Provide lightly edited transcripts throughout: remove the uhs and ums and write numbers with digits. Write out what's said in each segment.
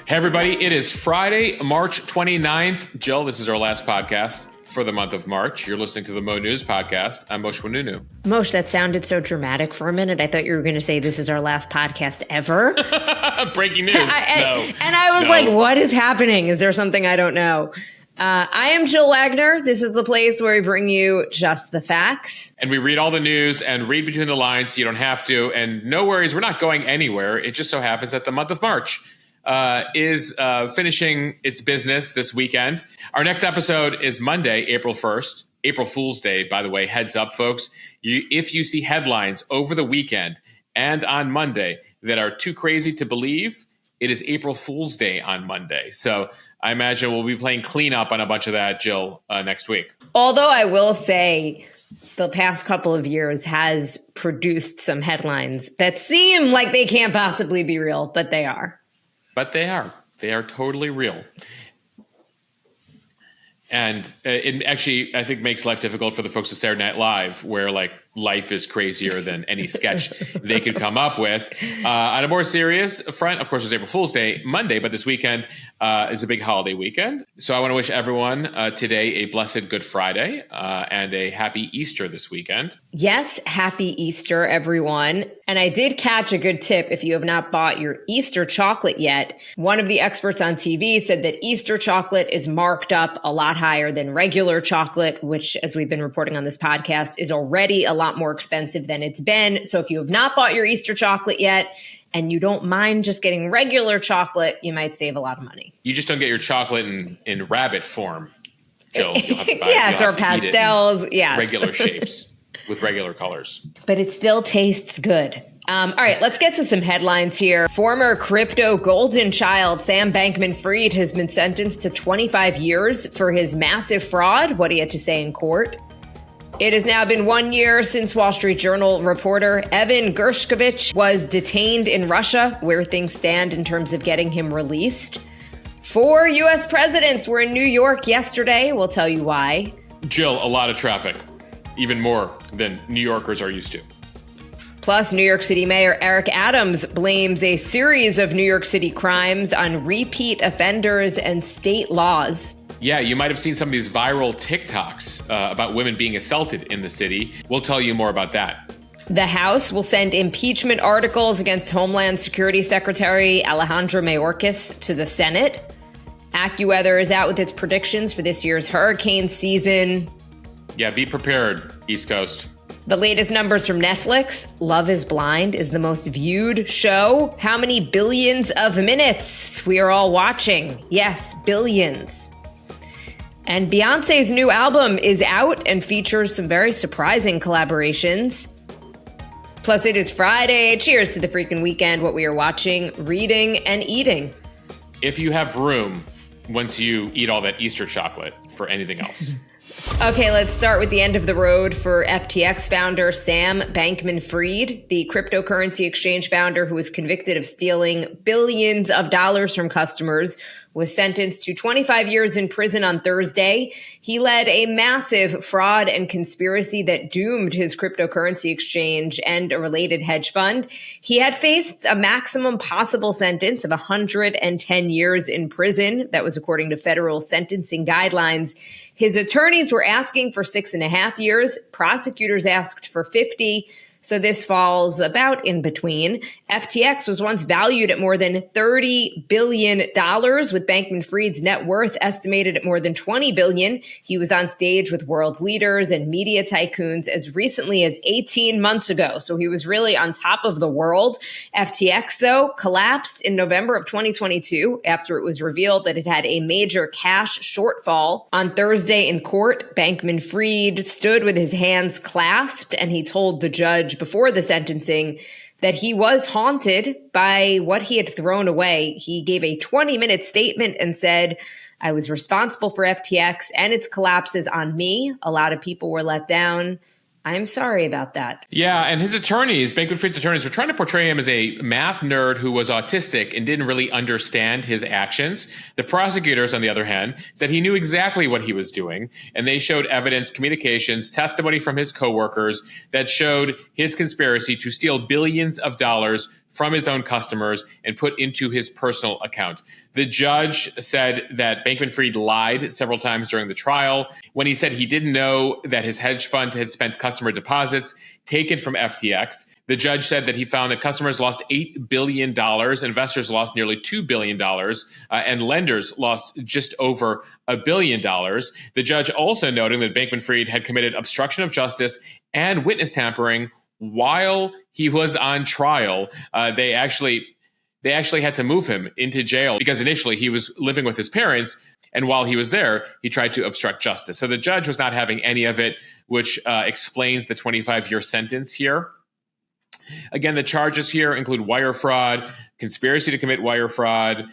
Hey, everybody. It is Friday, March 29th. Jill, this is our last podcast for the month of March. You're listening to the Mo.news podcast. I'm Moshe Wanunu. Moshe, that sounded so dramatic for a minute. I thought you were going to say this is our last podcast ever. Breaking news. And I was like, what is happening? Is there something I don't know? I am Jill Wagner. This is the place where we bring you just the facts. And we read all the news and read between the lines so you don't have to. And no worries, we're not going anywhere. It just so happens that the month of March is finishing its business this weekend. Our next episode is Monday, April 1st. April Fool's Day, by the way. Heads up, folks. If you see headlines over the weekend and on Monday that are too crazy to believe, it is April Fool's Day on Monday. So I imagine we'll be playing cleanup on a bunch of that, Jill, next week. Although I will say the past couple of years has produced some headlines that seem like they can't possibly be real, but they are. But they are. They are totally real. And it actually, I think, makes life difficult for the folks at Saturday Night Live, where like life is crazier than any sketch they could come up with. On a more serious front, of course, it's April Fool's Day Monday, but this weekend is a big holiday weekend. So I want to wish everyone today a blessed Good Friday and a happy Easter this weekend. Yes, happy Easter, everyone. And I did catch a good tip if you have not bought your Easter chocolate yet. One of the experts on TV said that Easter chocolate is marked up a lot higher than regular chocolate, which, as we've been reporting on this podcast, is already a lot more expensive than it's been. So if you have not bought your Easter chocolate yet and you don't mind just getting regular chocolate, you might save a lot of money. You just don't get your chocolate in rabbit form, Jill. You'll have to buy yes, or pastels. Yes. Regular shapes with regular colors. But it still tastes good. All right, let's get to some headlines here. Former crypto golden child Sam Bankman-Fried has been sentenced to 25 years for his massive fraud. What he had to say in court. It has now been 1 year since Wall Street Journal reporter Evan Gershkovich was detained in Russia, where things stand in terms of getting him released. 4 U.S. presidents were in New York yesterday. We'll tell you why. Jill, a lot of traffic, even more than New Yorkers are used to. Plus, New York City Mayor Eric Adams blames a series of New York City crimes on repeat offenders and state laws. Yeah, you might have seen some of these viral TikToks about women being assaulted in the city. We'll tell you more about that. The House will send impeachment articles against Homeland Security Secretary Alejandro Mayorkas to the Senate. AccuWeather is out with its predictions for this year's hurricane season. Yeah, be prepared, East Coast. The latest numbers from Netflix. Love is Blind is the most viewed show. How many billions of minutes we are all watching? Yes, billions. And Beyonce's new album is out and features some very surprising collaborations. Plus, it is Friday. Cheers to the freaking weekend, what we are watching, reading, and eating. If you have room once you eat all that Easter chocolate for anything else. Okay, let's start with the end of the road for FTX founder Sam Bankman-Fried, the cryptocurrency exchange founder who was convicted of stealing billions of dollars from customers, was sentenced to 25 years in prison on Thursday. He led a massive fraud and conspiracy that doomed his cryptocurrency exchange and a related hedge fund. He had faced a maximum possible sentence of 110 years in prison. That was according to federal sentencing guidelines. His attorneys were asking for 6.5 years. Prosecutors asked for 50. So this falls about in between. FTX was once valued at more than $30 billion, with Bankman-Fried's net worth estimated at more than $20 billion. He was on stage with world's leaders and media tycoons as recently as 18 months ago. So he was really on top of the world. FTX, though, collapsed in November of 2022 after it was revealed that it had a major cash shortfall. On Thursday in court, Bankman-Fried stood with his hands clasped, and he told the judge before the sentencing that he was haunted by what he had thrown away. He gave a 20-minute statement and said, "I was responsible for FTX and its collapses on me. A lot of people were let down. I'm sorry about that." Yeah, and his attorneys, Bankman-Fried's attorneys, were trying to portray him as a math nerd who was autistic and didn't really understand his actions. The prosecutors, on the other hand, said he knew exactly what he was doing, and they showed evidence, communications, testimony from his coworkers that showed his conspiracy to steal billions of dollars from his own customers and put into his personal account. The judge said that Bankman-Fried lied several times during the trial when he said he didn't know that his hedge fund had spent customer deposits taken from FTX. The judge said that he found that customers lost $8 billion, investors lost nearly $2 billion, and lenders lost just over $1 billion. The judge also noting that Bankman-Fried had committed obstruction of justice and witness tampering while he was on trial. They actually had to move him into jail because initially he was living with his parents, and while he was there, he tried to obstruct justice. So the judge was not having any of it, which explains the 25-year sentence here. Again, the charges here include wire fraud, conspiracy to commit wire fraud,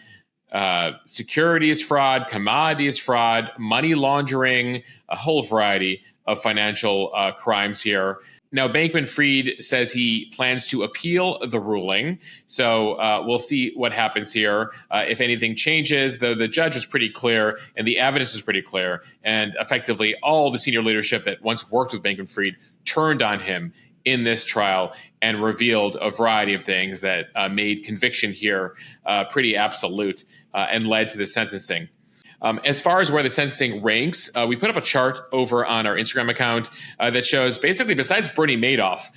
securities fraud, commodities fraud, money laundering, a whole variety of financial crimes here. Now, Bankman-Fried says he plans to appeal the ruling, so we'll see what happens here. If anything changes, though the judge was pretty clear and the evidence was pretty clear, and effectively all the senior leadership that once worked with Bankman-Fried turned on him in this trial and revealed a variety of things that made conviction here pretty absolute and led to the sentencing. As far as where the sentencing ranks, we put up a chart over on our Instagram account that shows basically besides Bernie Madoff,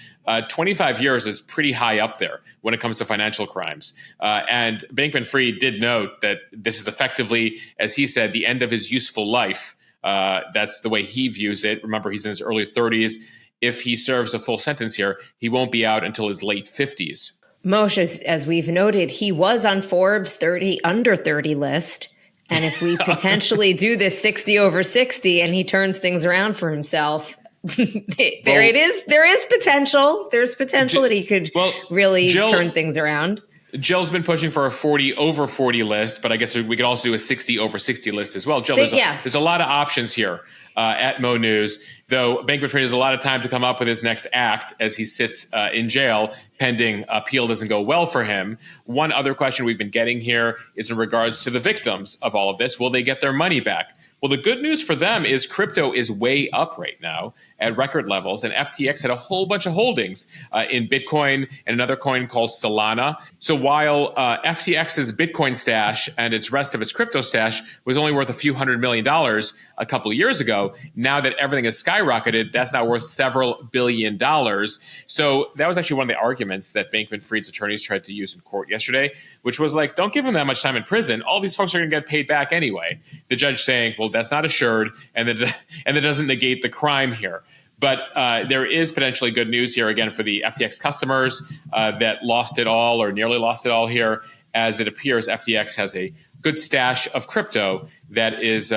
25 years is pretty high up there when it comes to financial crimes. And Bankman-Fried did note that this is effectively, as he said, the end of his useful life. That's the way he views it. Remember, he's in his early 30s. If he serves a full sentence here, he won't be out until his late 50s. Moshe, as we've noted, he was on Forbes 30 under 30 list. And if we potentially do this 60 over 60 and he turns things around for himself, there is potential. There's potential that he could really turn things around. Jill's been pushing for a 40 over 40 list, but I guess we could also do a 60 over 60 list as well. Jill, there's a lot of options here at Mo News, though Bankman-Fried has a lot of time to come up with his next act as he sits in jail pending appeal doesn't go well for him. One other question we've been getting here is in regards to the victims of all of this. Will they get their money back? Well, the good news for them is crypto is way up right now at record levels, and FTX had a whole bunch of holdings in Bitcoin and another coin called Solana. So while FTX's Bitcoin stash and its rest of its crypto stash was only worth a few $100 million a couple of years ago, now that everything has skyrocketed, that's now worth several $1 billion. So that was actually one of the arguments that Bankman-Fried's attorneys tried to use in court yesterday, which was like, don't give them that much time in prison. All these folks are going to get paid back anyway. The judge saying, well, that's not assured, and that doesn't negate the crime here. But there is potentially good news here, again, for the FTX customers that lost it all or nearly lost it all here, as it appears FTX has a good stash of crypto that is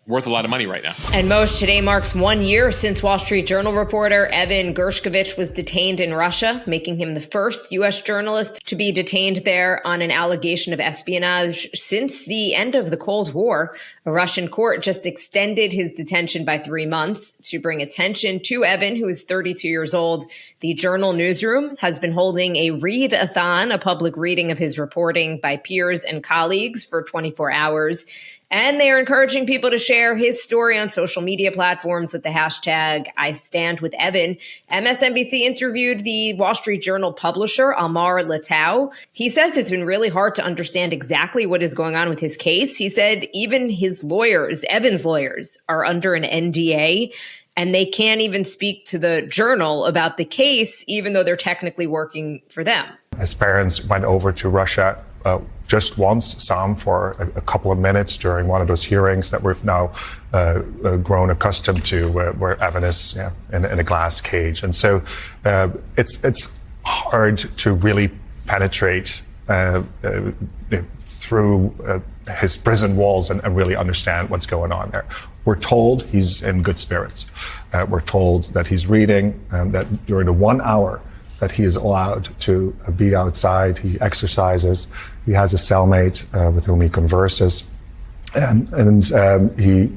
worth a lot of money right now. And Moshe, today marks 1 year since Wall Street Journal reporter Evan Gershkovich was detained in Russia, making him the first U.S. journalist to be detained there on an allegation of espionage since the end of the Cold War. A Russian court just extended his detention by 3 months to bring attention to Evan, who is 32 years old. The Journal newsroom has been holding a read-a-thon, a public reading of his reporting by peers and colleagues for 24 hours. And they are encouraging people to share his story on social media platforms with the hashtag #IStandWithEvan. MSNBC interviewed the Wall Street Journal publisher, Amar Latau. He says it's been really hard to understand exactly what is going on with his case. He said even his lawyers, Evan's lawyers, are under an NDA, and they can't even speak to the Journal about the case, even though they're technically working for them. His parents went over to Russia just once, some for a couple of minutes during one of those hearings that we've now grown accustomed to, where Evan is in a glass cage. And so it's hard to really penetrate through his prison walls and really understand what's going on there. We're told he's in good spirits. We're told that he's reading, that during the 1 hour that he is allowed to be outside, he exercises, he has a cellmate with whom he converses, and he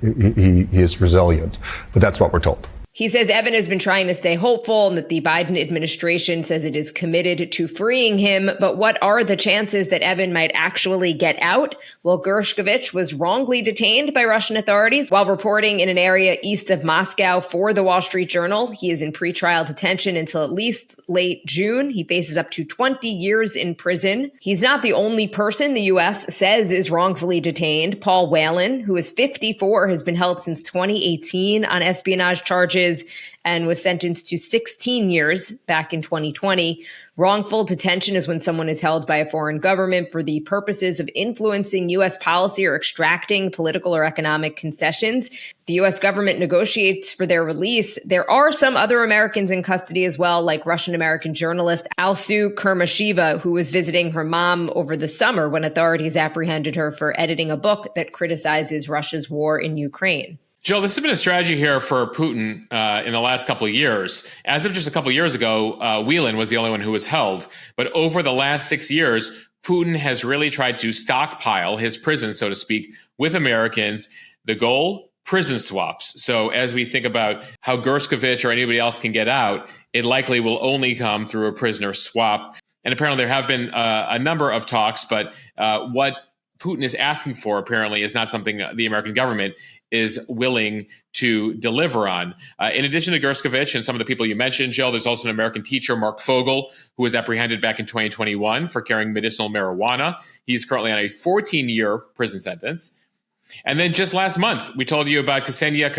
is resilient. But that's what we're told. He says Evan has been trying to stay hopeful and that the Biden administration says it is committed to freeing him. But what are the chances that Evan might actually get out? Well, Gershkovich was wrongly detained by Russian authorities while reporting in an area east of Moscow for the Wall Street Journal. He is in pretrial detention until at least late June. He faces up to 20 years in prison. He's not the only person the U.S. says is wrongfully detained. Paul Whelan, who is 54, has been held since 2018 on espionage charges and was sentenced to 16 years back in 2020. Wrongful detention is when someone is held by a foreign government for the purposes of influencing U.S. policy or extracting political or economic concessions. The U.S. government negotiates for their release. There are some other Americans in custody as well, like Russian-American journalist Alsu Kermasheva, who was visiting her mom over the summer when authorities apprehended her for editing a book that criticizes Russia's war in Ukraine. Jill, this has been a strategy here for Putin in the last couple of years. As of just a couple of years ago, Whelan was the only one who was held. But over the last 6 years, Putin has really tried to stockpile his prison, so to speak, with Americans. The goal? Prison swaps. So as we think about how Gershkovich or anybody else can get out, it likely will only come through a prisoner swap. And apparently there have been a number of talks, but what Putin is asking for apparently is not something the American government is willing to deliver on. In addition to Gershkovich and some of the people you mentioned, Jill, there's also an American teacher, Mark Fogel, who was apprehended back in 2021 for carrying medicinal marijuana. He's currently on a 14-year prison sentence. And then just last month, we told you about Ksenia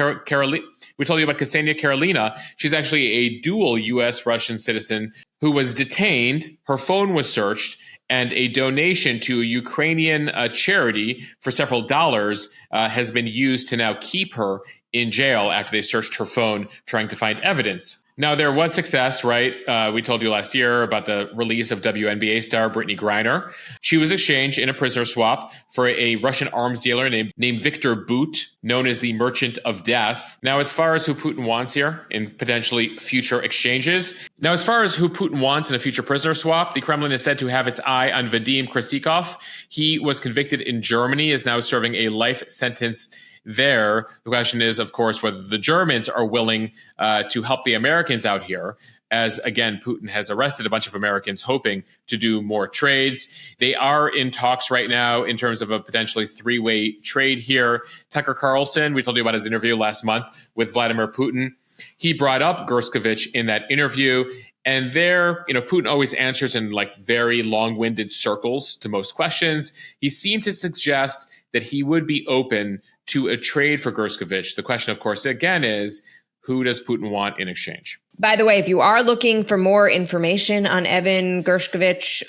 Karelina. She's actually a dual U.S.-Russian citizen who was detained. Her phone was searched, and a donation to a Ukrainian charity for several dollars has been used to now keep her in jail after they searched her phone trying to find evidence. Now, there was success, right? We told you last year about the release of WNBA star Brittany Griner. She was exchanged in a prisoner swap for a Russian arms dealer named Victor Bout, known as the Merchant of Death. Now, as far as who Putin wants here in potentially future exchanges, now, as far as who Putin wants in a future prisoner swap, the Kremlin is said to have its eye on Vadim Krasikov. He was convicted in Germany, is now serving a life sentence there. The question is, of course, whether the Germans are willing to help the Americans out here, as, again, Putin has arrested a bunch of Americans hoping to do more trades. They are in talks right now in terms of a potentially three-way trade here. Tucker Carlson, we told you about his interview last month with Vladimir Putin. He brought up Gershkovich in that interview. And there, Putin always answers in like very long-winded circles to most questions. He seemed to suggest that he would be open to a trade for Gershkovich. The question, of course, again, is who does Putin want in exchange? By the way, if you are looking for more information on Evan Gershkovich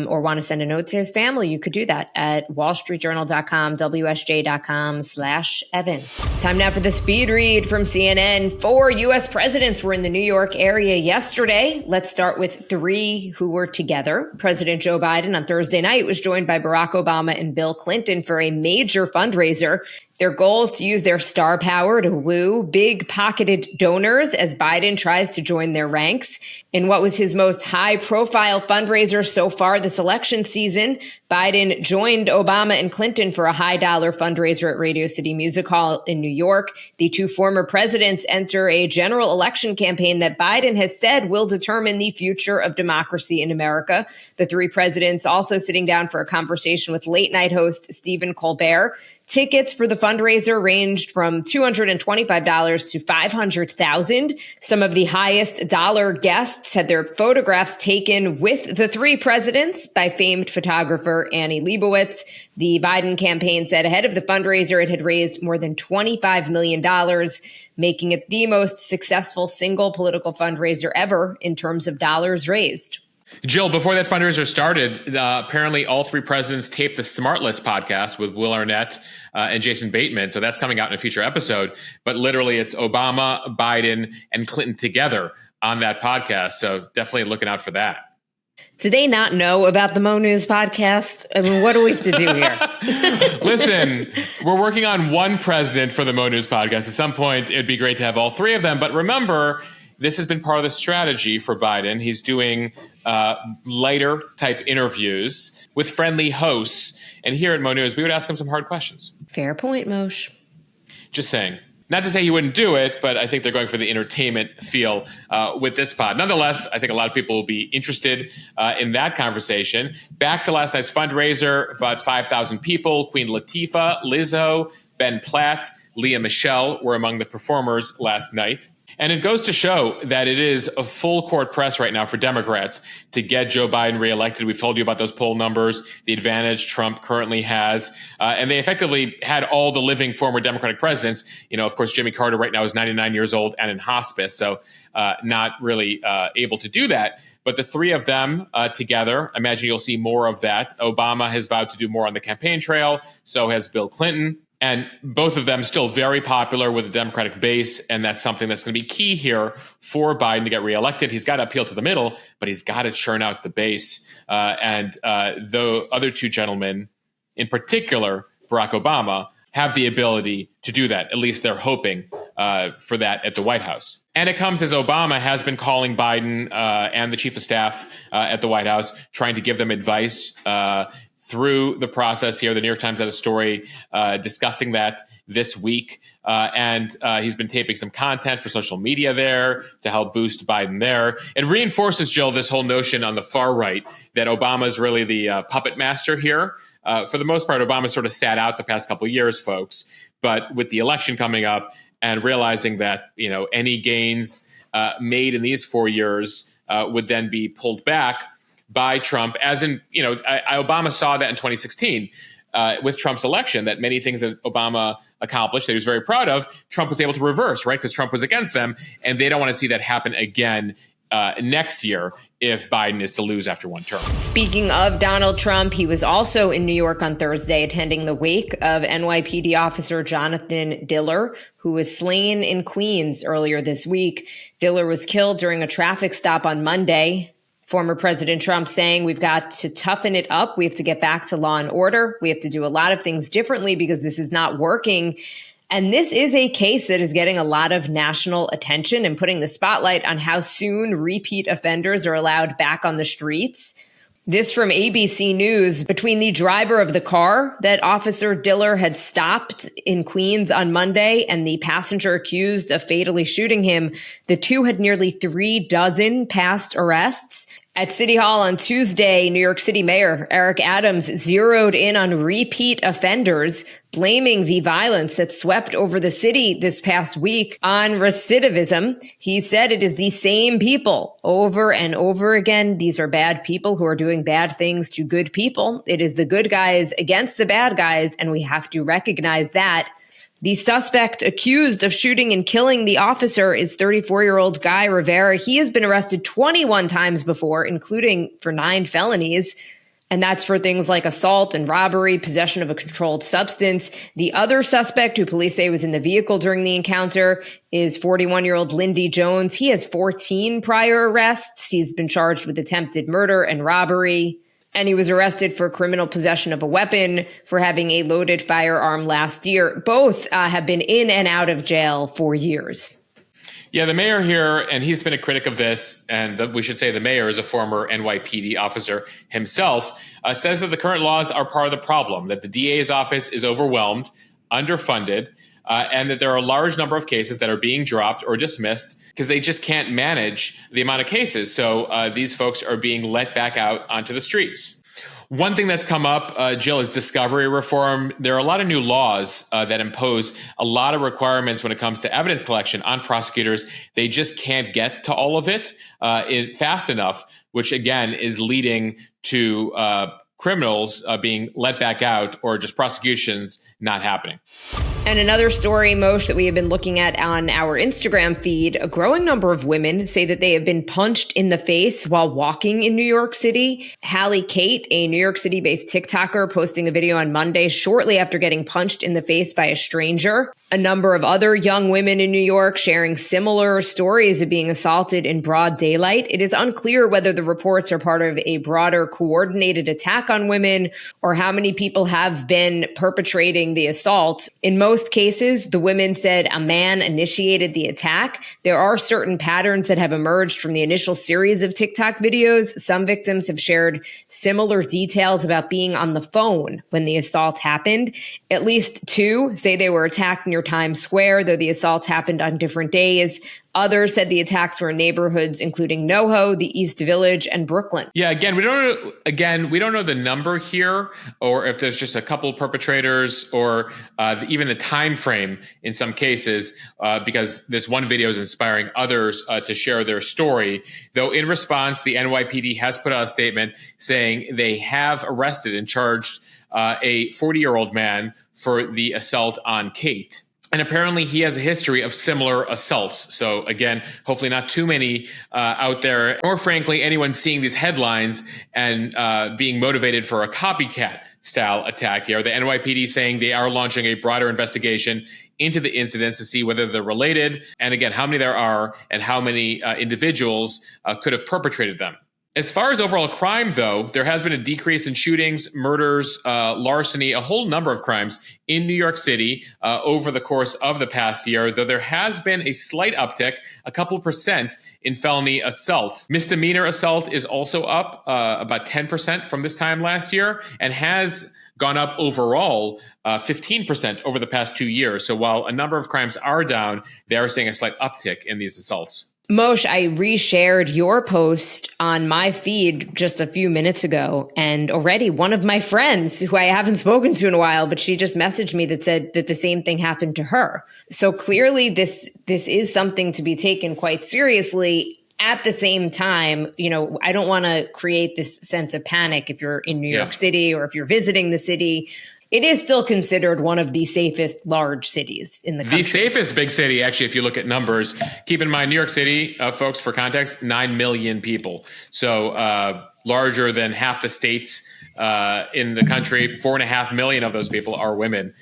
or want to send a note to his family, you could do that at wallstreetjournal.com, WSJ.com/Evan. Time now for the speed read from CNN. 4 U.S. presidents were in the New York area yesterday. Let's start with 3 who were together. President Joe Biden on Thursday night was joined by Barack Obama and Bill Clinton for a major fundraiser. Their goal is to use their star power to woo big-pocketed donors as Biden tries to join their ranks. In what was his most high-profile fundraiser so far this election season, Biden joined Obama and Clinton for a high-dollar fundraiser at Radio City Music Hall in New York. The 2 former presidents enter a general election campaign that Biden has said will determine the future of democracy in America. The 3 presidents also sitting down for a conversation with late-night host Stephen Colbert. Tickets for the fundraiser ranged from $225 to $500,000. Some of the highest dollar guests had their photographs taken with the 3 presidents by famed photographer Annie Leibovitz. The Biden campaign said ahead of the fundraiser it had raised more than $25 million, making it the most successful single political fundraiser ever in terms of dollars raised. Jill, before that fundraiser started, apparently all 3 presidents taped the Smartless podcast with Will Arnett and Jason Bateman. So that's coming out in a future episode. But literally, it's Obama, Biden, and Clinton together on that podcast. So definitely looking out for that. Do they not know about the mo.news podcast? I mean, what do we have to do here? Listen, we're working on one president for the mo.news podcast. At some point, it'd be great to have all 3 of them. But remember, this has been part of the strategy for Biden. He's doing lighter type interviews with friendly hosts. And here at mo.news, we would ask him some hard questions. Fair point, Moshe. Just saying. Not to say he wouldn't do it, but I think they're going for the entertainment feel with this pod. Nonetheless, I think a lot of people will be interested in that conversation. Back to last night's fundraiser, about 5,000 people. Queen Latifah, Lizzo, Ben Platt, Leah Michelle were among the performers last night. And it goes to show that it is a full court press right now for Democrats to get Joe Biden reelected. We've told you about those poll numbers, the advantage Trump currently has. And they effectively had all the living former Democratic presidents. Of course, Jimmy Carter right now is 99 years old and in hospice, so not really able to do that. But the three of them together, imagine you'll see more of that. Obama has vowed to do more on the campaign trail. So has Bill Clinton. And both of them still very popular with the Democratic base. And that's something that's going to be key here for Biden to get reelected. He's got to appeal to the middle, but he's got to churn out the base. And the other two gentlemen, in particular, Barack Obama, have the ability to do that. At least they're hoping for that at the White House. And it comes as Obama has been calling Biden and the chief of staff at the White House, trying to give them advice through the process here. The New York Times had a story discussing that this week. And he's been taping some content for social media there to help boost Biden there. It reinforces, Jill, this whole notion on the far right that Obama is really the puppet master here. For the most part, Obama sort of sat out the past couple of years, folks. But with the election coming up and realizing that, any gains made in these 4 years would then be pulled back by Trump, as in, Obama saw that in 2016 with Trump's election, that many things that Obama accomplished that he was very proud of, Trump was able to reverse, right? Because Trump was against them, and they don't want to see that happen again next year if Biden is to lose after one term. Speaking of Donald Trump, he was also in New York on Thursday attending the wake of NYPD officer Jonathan Diller, who was slain in Queens earlier this week. Diller was killed during a traffic stop on Monday. Former President Trump saying we've got to toughen it up. We have to get back to law and order. We have to do a lot of things differently because this is not working. And this is a case that is getting a lot of national attention and putting the spotlight on how soon repeat offenders are allowed back on the streets. This from ABC News. Between the driver of the car that Officer Diller had stopped in Queens on Monday and the passenger accused of fatally shooting him, the two had nearly 36 past arrests. At City Hall on Tuesday, New York City Mayor Eric Adams zeroed in on repeat offenders, blaming the violence that swept over the city this past week on recidivism. He said it is the same people over and over again. These are bad people who are doing bad things to good people. It is the good guys against the bad guys, and we have to recognize that. The suspect accused of shooting and killing the officer is 34-year-old Guy Rivera. He has been arrested 21 times before, including for 9 felonies. And that's for things like assault and robbery, possession of a controlled substance. The other suspect, who police say was in the vehicle during the encounter, is 41-year-old Lindy Jones. He has 14 prior arrests. He's been charged with attempted murder and robbery. And he was arrested for criminal possession of a weapon for having a loaded firearm last year. Both have been in and out of jail for years. Yeah, the mayor here, and he's been a critic of this, and we should say the mayor is a former NYPD officer himself, says that the current laws are part of the problem, that the DA's office is overwhelmed, underfunded, and that there are a large number of cases that are being dropped or dismissed because they just can't manage the amount of cases. So these folks are being let back out onto the streets. One thing that's come up, Jill, is discovery reform. There are a lot of new laws that impose a lot of requirements when it comes to evidence collection on prosecutors. They just can't get to all of it fast enough, which again is leading to criminals being let back out or just prosecutions not happening. And another story, Moshe, that we have been looking at on our Instagram feed, a growing number of women say that they have been punched in the face while walking in New York City. Hallie Kate, a New York City-based TikToker, posting a video on Monday shortly after getting punched in the face by a stranger. A number of other young women in New York sharing similar stories of being assaulted in broad daylight. It is unclear whether the reports are part of a broader coordinated attack on women or how many people have been perpetrating the assault. In most most cases, the women said a man initiated the attack. There are certain patterns that have emerged from the initial series of TikTok videos. Some victims have shared similar details about being on the phone when the assault happened. At least 2 say they were attacked near Times Square, though the assaults happened on different days. Others said the attacks were in neighborhoods including NoHo, the East Village, and Brooklyn. Yeah, we don't know the number here, or if there's just a couple perpetrators, or even the time frame in some cases, because this one video is inspiring others to share their story. Though in response, the NYPD has put out a statement saying they have arrested and charged a 40-year-old man for the assault on Kate. And apparently he has a history of similar assaults. So again, hopefully not too many out there, or frankly, anyone seeing these headlines and being motivated for a copycat style attack here. The NYPD saying they are launching a broader investigation into the incidents to see whether they're related, and again, how many there are and how many individuals could have perpetrated them. As far as overall crime, though, there has been a decrease in shootings, murders, larceny, a whole number of crimes in New York City over the course of the past year, though there has been a slight uptick, a couple % in felony assault. Misdemeanor assault is also up about 10% from this time last year, and has gone up overall 15% over the past 2 years. So while a number of crimes are down, they are seeing a slight uptick in these assaults. Moshe, I reshared your post on my feed just a few minutes ago, and already one of my friends who I haven't spoken to in a while, but she just messaged me that said that the same thing happened to her. So clearly this is something to be taken quite seriously. At the same time, I don't want to create this sense of panic if you're in New York City or if you're visiting the city. It is still considered one of the safest large cities in the country. The safest big city, actually, if you look at numbers. Keep in mind, New York City, folks, for context, 9 million people. So larger than half the states in the country. 4.5 million of those people are women.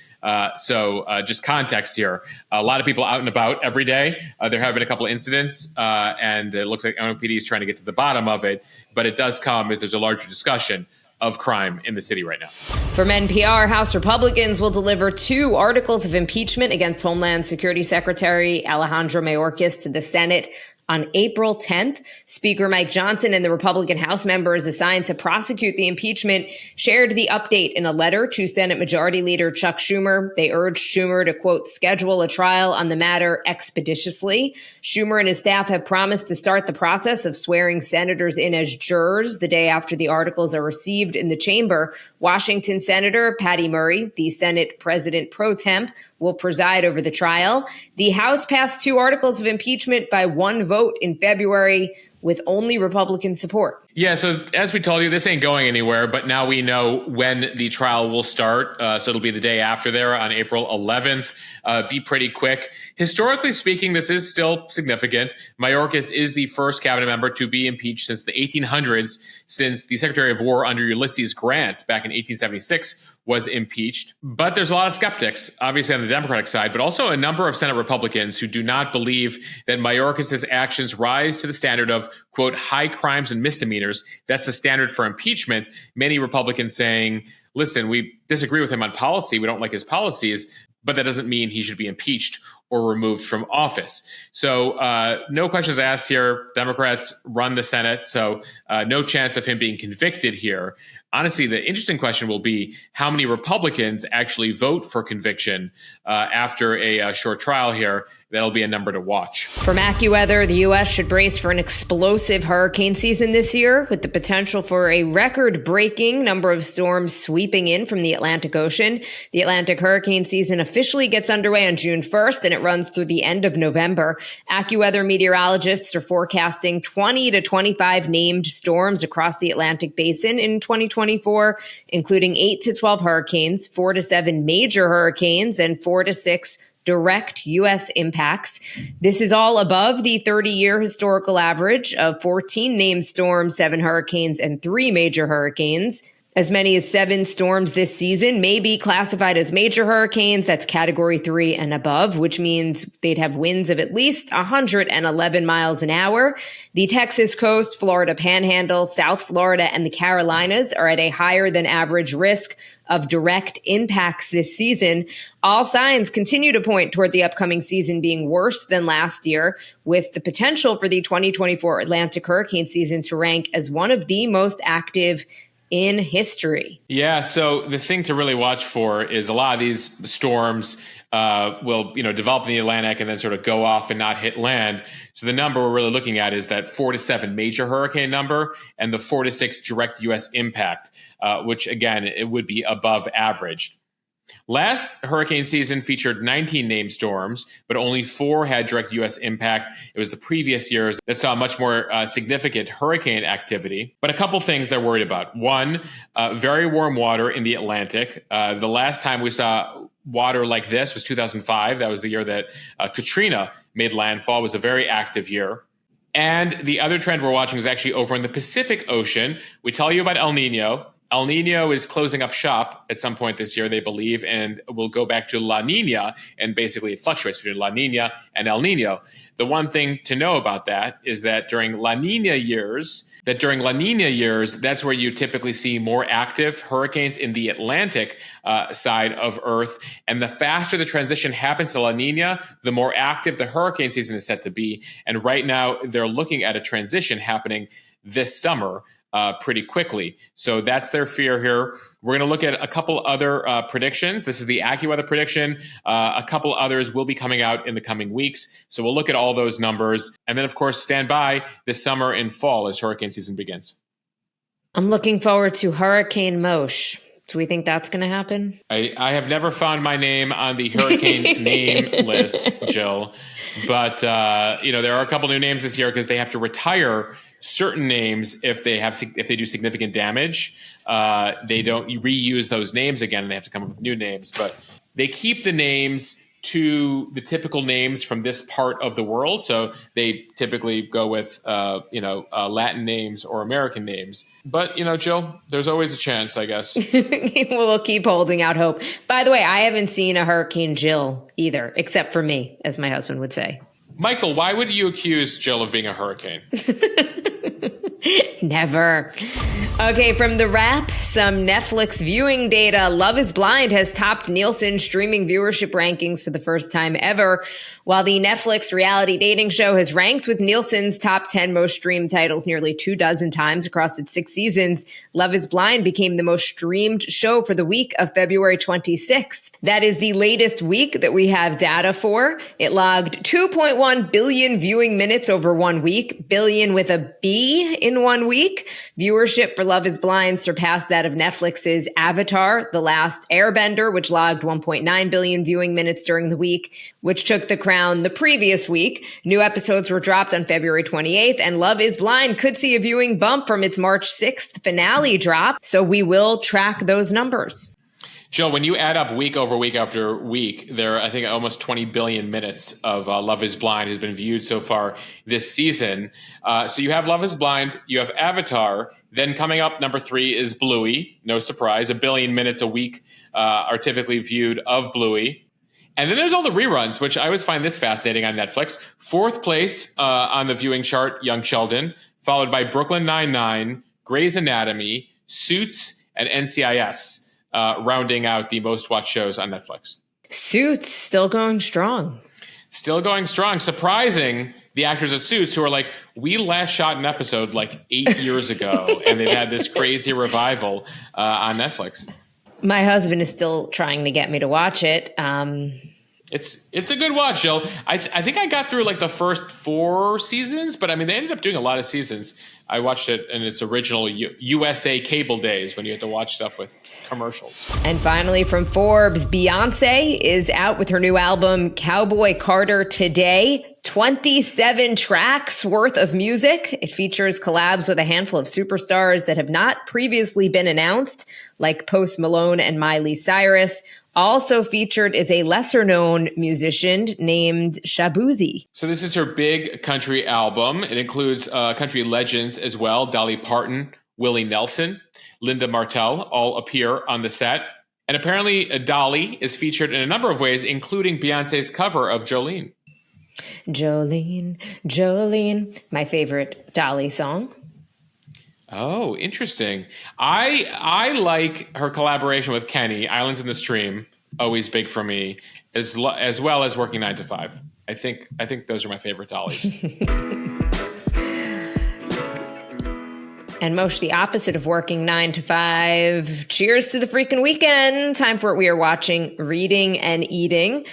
So just context here. A lot of people out and about every day. There have been a couple of incidents, and it looks like NYPD is trying to get to the bottom of it. But it does come as there's a larger discussion of crime in the city right now. From NPR, House Republicans will deliver 2 articles of impeachment against Homeland Security Secretary Alejandro Mayorkas to the Senate on April 10th. Speaker Mike Johnson and the Republican House members assigned to prosecute the impeachment shared the update in a letter to Senate Majority Leader Chuck Schumer. They urged Schumer to, quote, schedule a trial on the matter expeditiously. Schumer and his staff have promised to start the process of swearing senators in as jurors the day after the articles are received in the chamber. Washington Senator Patty Murray, the Senate President pro temp, will preside over the trial. The House passed 2 articles of impeachment by 1 vote in February with only Republican support. Yeah, so as we told you, this ain't going anywhere, but now we know when the trial will start. So it'll be the day after there on April 11th. Be pretty quick. Historically speaking, this is still significant. Mayorkas is the first cabinet member to be impeached since the 1800s, since the Secretary of War under Ulysses Grant back in 1876 was impeached. But there's a lot of skeptics, obviously on the Democratic side, but also a number of Senate Republicans who do not believe that Mayorkas' actions rise to the standard of, quote, high crimes and misdemeanors. That's the standard for impeachment. Many Republicans saying, listen, we disagree with him on policy. We don't like his policies, but that doesn't mean he should be impeached or removed from office. So no questions asked here. Democrats run the Senate, so no chance of him being convicted here. Honestly, the interesting question will be how many Republicans actually vote for conviction after a short trial here. That'll be a number to watch. From AccuWeather, the U.S. should brace for an explosive hurricane season this year, with the potential for a record-breaking number of storms sweeping in from the Atlantic Ocean. The Atlantic hurricane season officially gets underway on June 1st, and it runs through the end of November. AccuWeather meteorologists are forecasting 20 to 25 named storms across the Atlantic basin in 2024, including 8 to 12 hurricanes, 4 to 7 major hurricanes, and 4 to 6 direct U.S. impacts. This is all above the 30-year historical average of 14 named storms, 7 hurricanes, and 3 major hurricanes. As many as 7 storms this season may be classified as major hurricanes. That's Category 3 and above, which means they'd have winds of at least 111 miles an hour. The Texas coast, Florida Panhandle, South Florida, and the Carolinas are at a higher than average risk of direct impacts this season. All signs continue to point toward the upcoming season being worse than last year, with the potential for the 2024 Atlantic hurricane season to rank as one of the most active in history. Yeah, so the thing to really watch for is a lot of these storms will, develop in the Atlantic and then sort of go off and not hit land. So the number we're really looking at is that 4 to 7 major hurricane number and the 4 to 6 direct U.S. impact, which again, it would be above average. Last hurricane season featured 19 named storms, but only 4 had direct U.S. impact. It was the previous years that saw much more significant hurricane activity. But a couple things they're worried about. One, very warm water in the Atlantic. The last time we saw water like this was 2005. That was the year that Katrina made landfall. It was a very active year. And the other trend we're watching is actually over in the Pacific Ocean. We tell you about El Nino. El Nino is closing up shop at some point this year, they believe, and will go back to La Nina, and basically it fluctuates between La Nina and El Nino. The one thing to know about that is that during La Nina years, that's where you typically see more active hurricanes in the Atlantic side of Earth. And the faster the transition happens to La Nina, the more active the hurricane season is set to be. And right now, they're looking at a transition happening this summer pretty quickly. So that's their fear here. We're going to look at a couple other predictions. This is the AccuWeather prediction. A couple others will be coming out in the coming weeks. So we'll look at all those numbers. And then, of course, stand by this summer and fall as hurricane season begins. I'm looking forward to Hurricane Moshe. Do we think that's going to happen? I have never found my name on the hurricane name list, Jill. But, there are a couple new names this year because they have to retire certain names if they do significant damage. They don't reuse those names again, and they have to come up with new names. But they keep the names to the typical names from this part of the world. So they typically go with, Latin names or American names. But, Jill, there's always a chance, I guess. We'll keep holding out hope. By the way, I haven't seen a Hurricane Jill either, except for me, as my husband would say. Michael, why would you accuse Jill of being a hurricane? Never. Okay, from The Wrap, some Netflix viewing data. Love is Blind has topped Nielsen streaming viewership rankings for the first time ever, while the Netflix reality dating show has ranked with Nielsen's top 10 most streamed titles nearly 24 times across its 6 seasons. Love is Blind became the most streamed show for the week of February 26th. That is the latest week that we have data for. It logged 2.1 billion viewing minutes over 1 week, billion with a B in 1 week. Viewership for Love is Blind surpassed that of Netflix's Avatar, The Last Airbender, which logged 1.9 billion viewing minutes during the week, which took the crown the previous week. New episodes were dropped on February 28th, and Love is Blind could see a viewing bump from its March 6th finale drop. So we will track those numbers. Jill, when you add up week over week after week, there are, I think, almost 20 billion minutes of Love is Blind has been viewed so far this season. So you have Love is Blind, you have Avatar, then coming up, number 3 is Bluey. No surprise, 1 billion minutes a week are typically viewed of Bluey. And then there's all the reruns, which I always find this fascinating on Netflix. 4th place on the viewing chart, Young Sheldon, followed by Brooklyn Nine-Nine, Grey's Anatomy, Suits, and NCIS. Rounding out the most watched shows on Netflix. Suits, still going strong. Still going strong. Surprising the actors at Suits who are like, we last shot an episode like 8 years ago, and they've had this crazy revival on Netflix. My husband is still trying to get me to watch it. It's a good watch, Jill. I think I got through like the first 4 seasons, but I mean, they ended up doing a lot of seasons. I watched it in its original USA cable days when you had to watch stuff with commercials. And finally, from Forbes, Beyoncé is out with her new album, Cowboy Carter, today. 27 tracks worth of music. It features collabs with a handful of superstars that have not previously been announced, like Post Malone and Miley Cyrus. Also featured is a lesser-known musician named Shaboozey. So this is her big country album. It includes country legends as well, Dolly Parton, Willie Nelson, Linda Martell all appear on the set. And apparently Dolly is featured in a number of ways, including Beyonce's cover of Jolene. Jolene, Jolene, my favorite Dolly song. Oh, interesting. I like her collaboration with Kenny, Islands in the Stream, always big for me, as well as Working 9 to 5. I think those are my favorite Dollys. And Moshe, the opposite of working 9 to 5. Cheers to the freaking weekend. Time for it. We are watching Reading and Eating.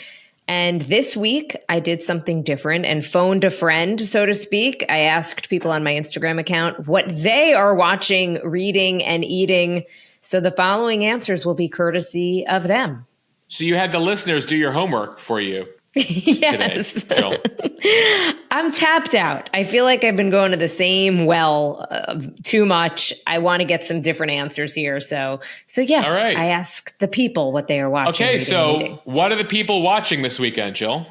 And this week I did something different and phoned a friend, so to speak. I asked people on my Instagram account what they are watching, reading, and eating. So the following answers will be courtesy of them. So you had the listeners do your homework for you. Yes. Today, Jill. I'm tapped out. I feel like I've been going to the same well too much. I want to get some different answers here. So yeah, all right. I asked the people what they are watching. Okay, so what are the people watching this weekend, Jill?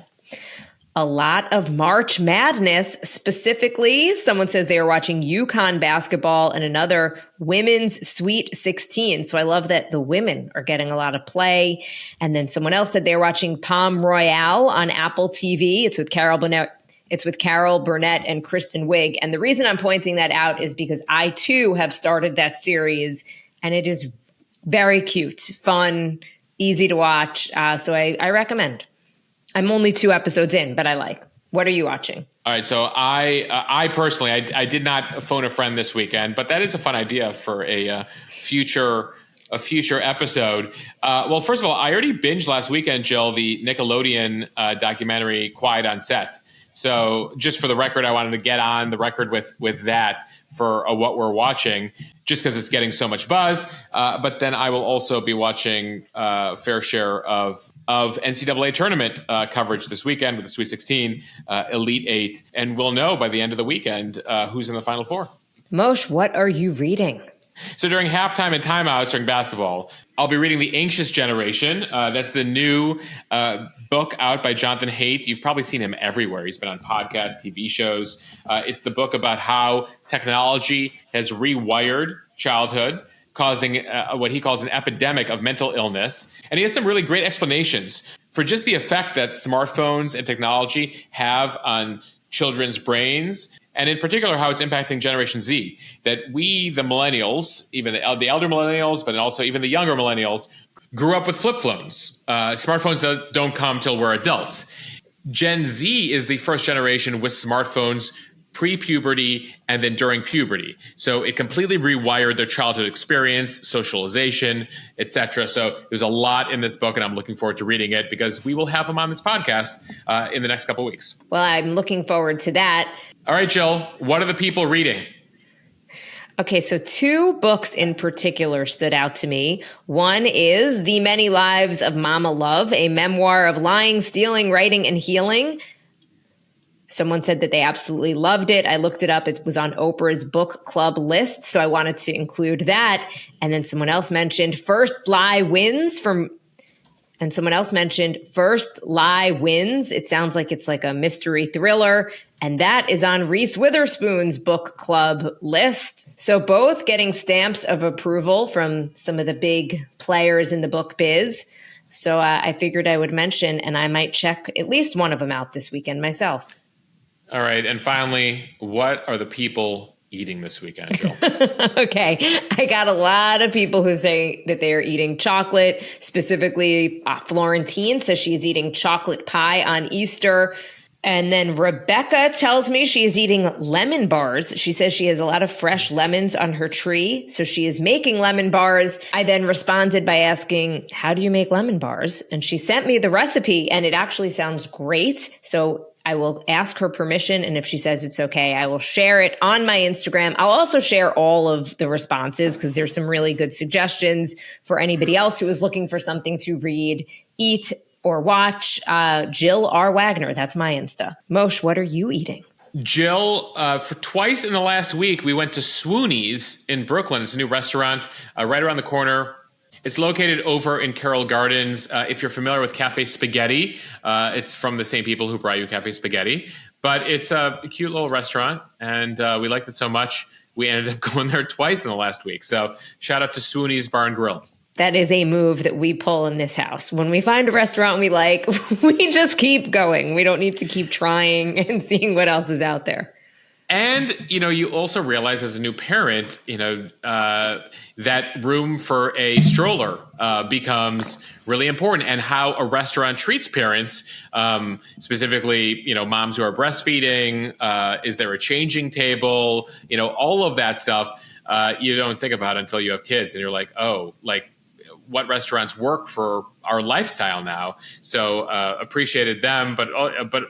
A lot of March Madness. Specifically, someone says they are watching UConn basketball and another Women's Sweet 16. So I love that the women are getting a lot of play. And then someone else said they're watching Palm Royale on Apple TV. It's with Carol Burnett and Kristen Wiig. And the reason I'm pointing that out is because I too have started that series, and it is very cute, fun, easy to watch. So I recommend. I'm only 2 episodes in, but I like. What are you watching? All right, so I personally, I did not phone a friend this weekend, but that is a fun idea for a future episode. Well, first of all, I already binged last weekend, Jill, the Nickelodeon documentary Quiet on Set. So just for the record, I wanted to get on the record with that for what we're watching, just because it's getting so much buzz. But then I will also be watching a fair share of NCAA tournament coverage this weekend with the Sweet 16, Elite 8. And we'll know by the end of the weekend who's in the Final Four. Moshe, what are you reading? So during halftime and timeouts during basketball, I'll be reading The Anxious Generation. That's the new book out by Jonathan Haidt. You've probably seen him everywhere. He's been on podcasts, TV shows. It's the book about how technology has rewired childhood, causing what he calls an epidemic of mental illness. And he has some really great explanations for just the effect that smartphones and technology have on children's brains, and in particular, how it's impacting Generation Z. That we, the millennials, even the elder millennials, but also even the younger millennials, grew up with flip phones. Smartphones don't come till we're adults. Gen Z is the first generation with smartphones pre-puberty and then during puberty. So it completely rewired their childhood experience, socialization, etc. So there's a lot in this book, and I'm looking forward to reading it because we will have them on this podcast in the next couple of weeks. Well, I'm looking forward to that. All right, Jill, what are the people reading? Okay, so 2 books in particular stood out to me. One is The Many Lives of Mama Love, a memoir of lying, stealing, writing, and healing. Someone said that they absolutely loved it. I looked it up. It was on Oprah's book club list, so I wanted to include that. And then someone else mentioned First Lie Wins. It sounds like it's like a mystery thriller. And that is on Reese Witherspoon's book club list. So both getting stamps of approval from some of the big players in the book biz. So I figured I would mention, and I might check at least one of them out this weekend myself. All right. And finally, what are the people eating this weekend, Jill? Okay. I got a lot of people who say that they are eating chocolate. Specifically, Florentine says she is eating chocolate pie on Easter. And then Rebecca tells me she is eating lemon bars. She says she has a lot of fresh lemons on her tree, so she is making lemon bars. I then responded by asking, how do you make lemon bars? And she sent me the recipe, and it actually sounds great. So I will ask her permission, and if she says it's okay, I will share it on my Instagram. I'll also share all of the responses because there's some really good suggestions for anybody else who is looking for something to read, eat, or watch. Jill R. Wagner, that's my Insta. Moshe, what are you eating? Jill, for twice in the last week, we went to Swoonies in Brooklyn. It's a new restaurant right around the corner. It's located over in Carroll Gardens. If you're familiar with Cafe Spaghetti, it's from the same people who brought you Cafe Spaghetti. But it's a cute little restaurant, and we liked it so much. we ended up going there twice in the last week. So shout out to Swooney's Bar and Grill. That is a move that we pull in this house. When we find a restaurant we like, we just keep going. We don't need to keep trying and seeing what else is out there. And, you also realize as a new parent, that room for a stroller becomes really important, and how a restaurant treats parents, specifically, moms who are breastfeeding. Is there a changing table? All of that stuff you don't think about until you have kids and you're like, oh, like what restaurants work for our lifestyle now. So appreciated them, but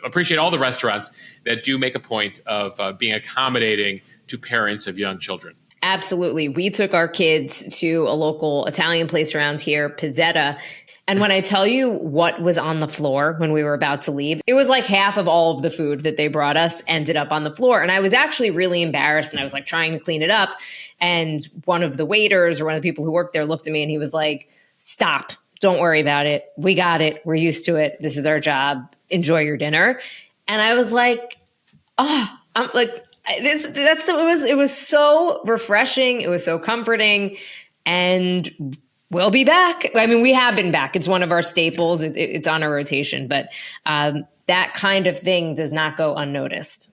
appreciate all the restaurants that do make a point of being accommodating to parents of young children. Absolutely. We took our kids to a local Italian place around here, Pizzetta. And when I tell you what was on the floor when we were about to leave, it was like half of all of the food that they brought us ended up on the floor. And I was actually really embarrassed, and I was like trying to clean it up. And one of the waiters or one of the people who worked there looked at me and he was like, "Stop. Don't worry about it. We got it. We're used to it. This is our job. Enjoy your dinner." And I was like, I'm like, it was so refreshing. It was so comforting. And we'll be back. I mean, we have been back. It's one of our staples. It's on our rotation, but that kind of thing does not go unnoticed.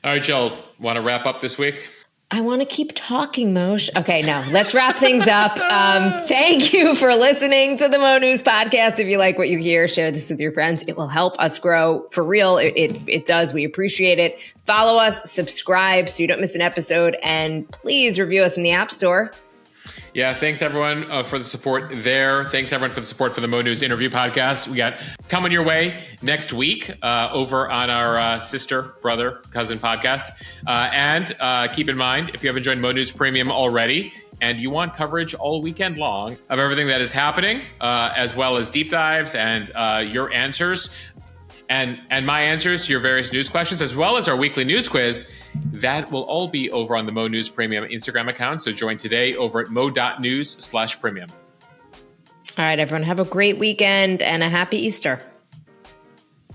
All right, Jill, want to wrap up this week? I want to keep talking, Moshe. Okay, no, let's wrap things up. Thank you for listening to the Mo News podcast. If you like what you hear, share this with your friends. It will help us grow. For real, it does. We appreciate it. Follow us, subscribe so you don't miss an episode, and please review us in the App Store. Yeah, thanks everyone for the support there. Thanks everyone for the support for the Mo News interview podcast. We got coming your way next week over on our sister, brother, cousin podcast. And keep in mind, if you have enjoyed Mo News Premium already and you want coverage all weekend long of everything that is happening, as well as deep dives and your answers and my answers to your various news questions, as well as our weekly news quiz, that will all be over on the Mo News Premium Instagram account. So join today over at mo.news/premium. All right, everyone, have a great weekend and a happy Easter.